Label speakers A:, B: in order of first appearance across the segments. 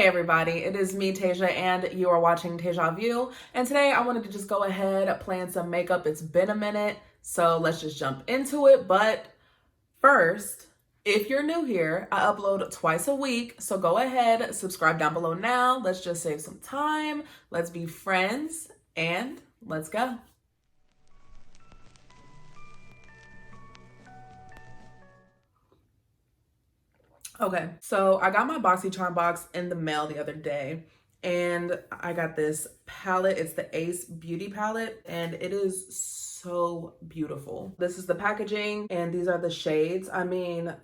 A: everybody, it is me, Taija, and you are watching Taija View. And today I wanted to just go ahead, plan some makeup. It's been a minute, so let's just jump into it. But first, if you're new here, I upload twice a week, so go ahead, subscribe down below now. Let's just save some time. Let's be friends, and let's go. Okay, so I got my BoxyCharm box in the mail the other day, and I got this palette. It's the Ace Beauty palette, and it is so beautiful. This is the packaging, and these are the shades. I mean,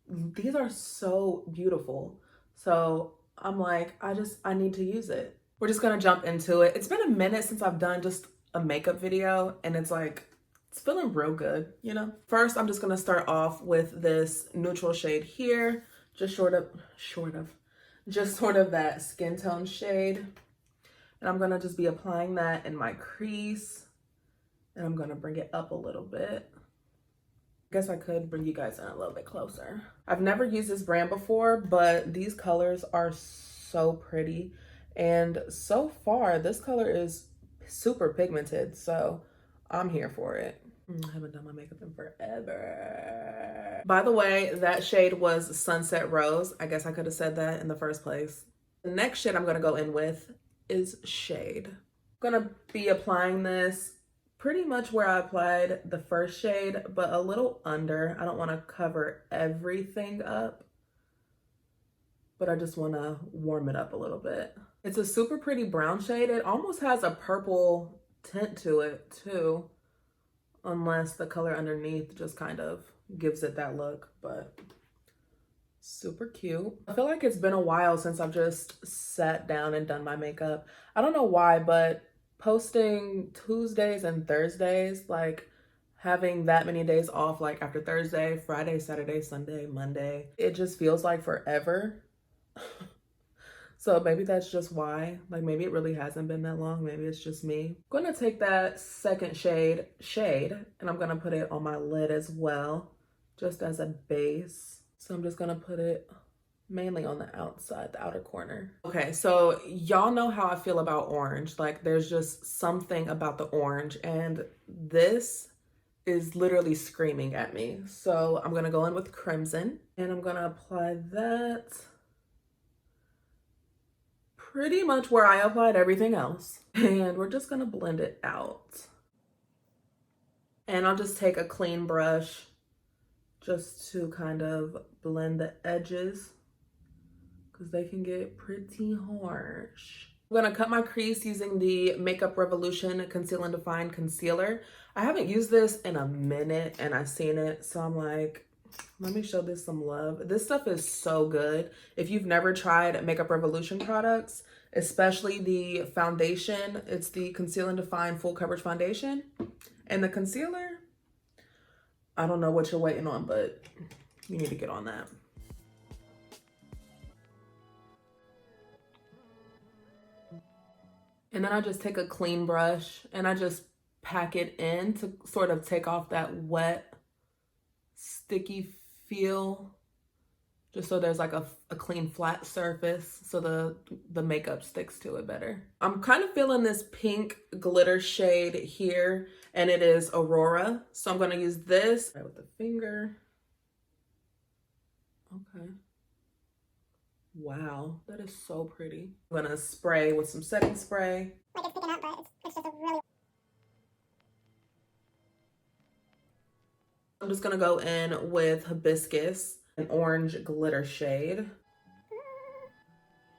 A: these are so beautiful. So I'm like, I need to use it. We're just gonna jump into it. It's been a minute since I've done just a makeup video, and it's like, it's feeling real good, you know? First, I'm just gonna start off with this neutral shade here, just sort of that skin tone shade. And I'm gonna just be applying that in my crease, and I'm gonna bring it up a little bit. I guess I could bring you guys in a little bit closer. I've never used this brand before, but these colors are so pretty. And so far, this color is super pigmented, so I'm here for it. I haven't done my makeup in forever. By the way, that shade was Sunset Rose. I guess I could have said that in the first place. The next shade I'm gonna go in with is Shade. I'm gonna be applying this pretty much where I applied the first shade, but a little under. I don't wanna cover everything up, but I just wanna warm it up a little bit. It's a super pretty brown shade. It almost has a purple tint to it too, unless the color underneath just kind of gives it that look, but super cute. I feel like it's been a while since I've just sat down and done my makeup. I don't know why, but posting Tuesdays and Thursdays, like having that many days off, like after Thursday, Friday, Saturday, Sunday, Monday, it just feels like forever. So maybe that's just why. Like maybe it really hasn't been that long. Maybe it's just me. I'm gonna take that second shade, and I'm gonna put it on my lid as well, just as a base. So I'm just gonna put it mainly on the outside, the outer corner. Okay, so y'all know how I feel about orange. Like there's just something about the orange, and this is literally screaming at me. So I'm gonna go in with Crimson, and I'm gonna apply that pretty much where I applied everything else. And we're just gonna blend it out. And I'll just take a clean brush just to kind of blend the edges, because they can get pretty harsh. I'm gonna cut my crease using the Makeup Revolution Conceal and Define Concealer. I haven't used this in a minute, and I've seen it, so I'm like, let me show this some love. This stuff is so good. If you've never tried Makeup Revolution products, especially the foundation, it's the Conceal and Define Full Coverage Foundation. And the concealer, I don't know what you're waiting on, but you need to get on that. And then I just take a clean brush and I just pack it in to sort of take off that wet, sticky feel, just so there's like a clean flat surface so the makeup sticks to it better. I'm kind of feeling this pink glitter shade here, and it is Aurora, so I'm going to use this right with the finger. Okay, wow, that is so pretty. I'm going to spray with some setting spray.
B: Like it's picking up, but it's just a really...
A: I'm just gonna go in with Hibiscus, an orange glitter shade.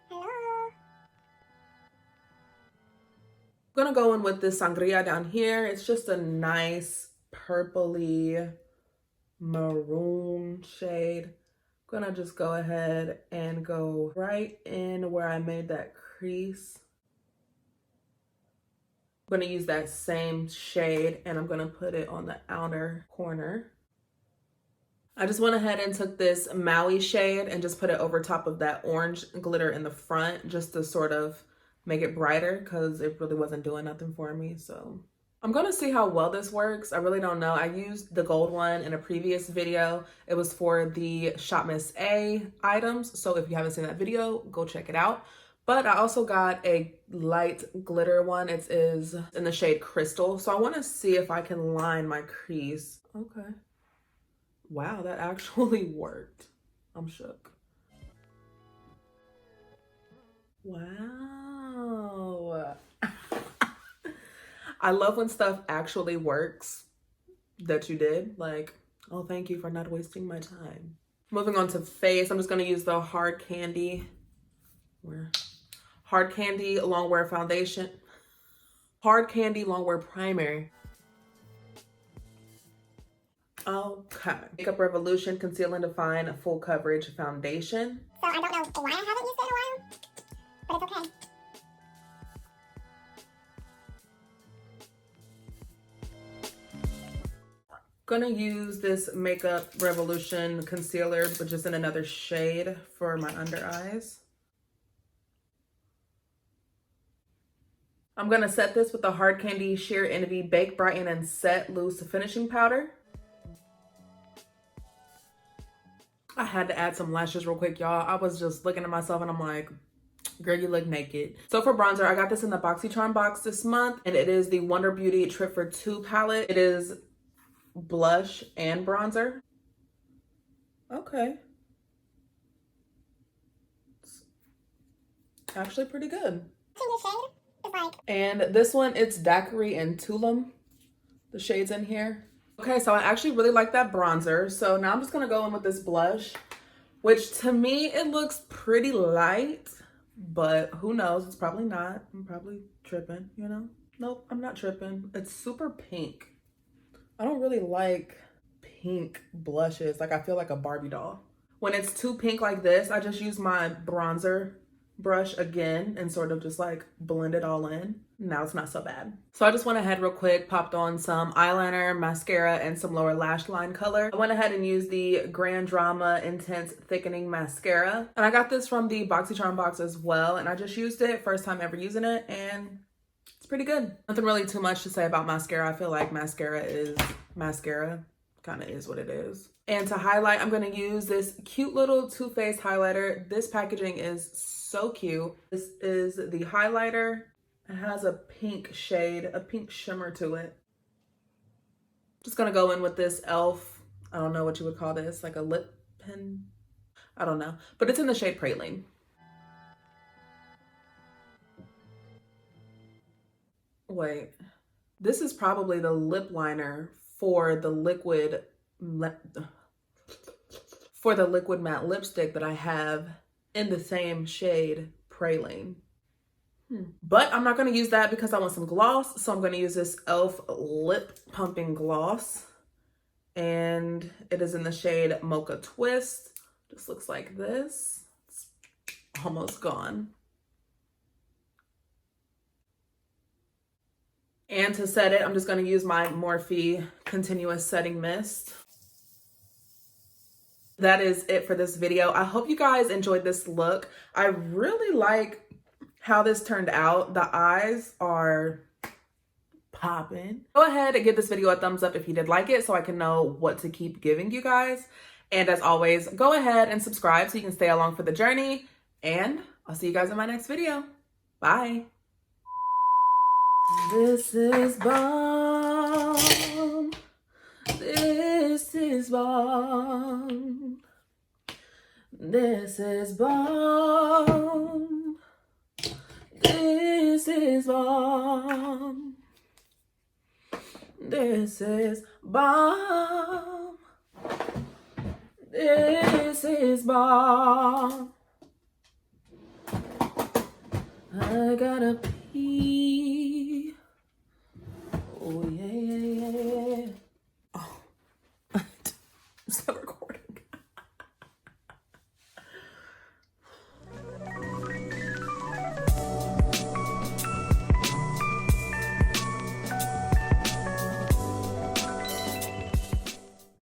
B: Hello.
A: I'm gonna go in with this Sangria down here. It's just a nice purpley maroon shade. I'm gonna just go ahead and go right in where I made that crease. I'm gonna use that same shade, and I'm gonna put it on the outer corner. I just went ahead and took this Maui shade and just put it over top of that orange glitter in the front, just to sort of make it brighter, because it really wasn't doing nothing for me. So I'm gonna see how well this works. I really don't know. I used the gold one in a previous video. It was for the Shop Miss A items. So if you haven't seen that video, go check it out. But I also got a light glitter one. It is in the shade Crystal. So I wanna see if I can line my crease. Okay. Wow, that actually worked. I'm shook. Wow. I love when stuff actually works that you did. Like, oh, thank you for not wasting my time. Moving on to face, I'm just going to use the Hard Candy Longwear Foundation. Hard Candy Longwear Primer. Okay. Makeup Revolution Conceal and Define Full Coverage Foundation.
B: So I don't know why I haven't used it in a while, but it's okay.
A: Gonna use this Makeup Revolution concealer, but just in another shade for my under eyes. I'm gonna set this with the Hard Candy Sheer Envy Bake, Brighten, and Set Loose Finishing Powder. I had to add some lashes real quick, y'all. I was just looking at myself and I'm like, girl, you look naked. So for bronzer, I got this in the BoxyCharm box this month, and it is the Wonder Beauty Trip for Two palette. It is blush and bronzer. Okay. It's actually pretty good. And this one, it's Daiquiri and Tulum, the shades in here. Okay, so I actually really like that bronzer. So now I'm just gonna go in with this blush, which to me, it looks pretty light, but who knows? It's probably not. I'm probably tripping, you know? Nope, I'm not tripping. It's super pink. I don't really like pink blushes. Like, I feel like a Barbie doll. When it's too pink like this, I just use my bronzer brush again and sort of just like blend it all in. Now it's not so bad. So I just went ahead real quick, popped on some eyeliner, mascara, and some lower lash line color. I went ahead and used the GrandeDrama Intense Thickening Mascara. And I got this from the BoxyCharm box as well. And I just used it, first time ever using it, and it's pretty good. Nothing really too much to say about mascara. I feel like mascara is mascara. Kind of is what it is. And to highlight, I'm going to use this cute little Too Faced highlighter. This packaging is so cute. This is the highlighter. It has a pink shade, a pink shimmer to it. Just going to go in with this e.l.f. I don't know what you would call this, like a lip pen. I don't know, but it's in the shade Praline. Wait, this is probably the lip liner for the liquid matte lipstick that I have in the same shade Praline. But I'm not going to use that because I want some gloss. So I'm going to use this e.l.f. lip pumping gloss. And it is in the shade Mocha Twist. Just looks like this. It's almost gone. And to set it, I'm just going to use my Morphe Continuous Setting Mist. That is it for this video. I hope you guys enjoyed this look. I really like how this turned out. The eyes are popping. Go ahead and give this video a thumbs up if you did like it so I can know what to keep giving you guys. And as always, go ahead and subscribe so you can stay along for the journey. And I'll see you guys in my next video. Bye. This is bomb. This is bomb. This is bomb. This is bomb. This is bomb. This is bomb. I gotta pee.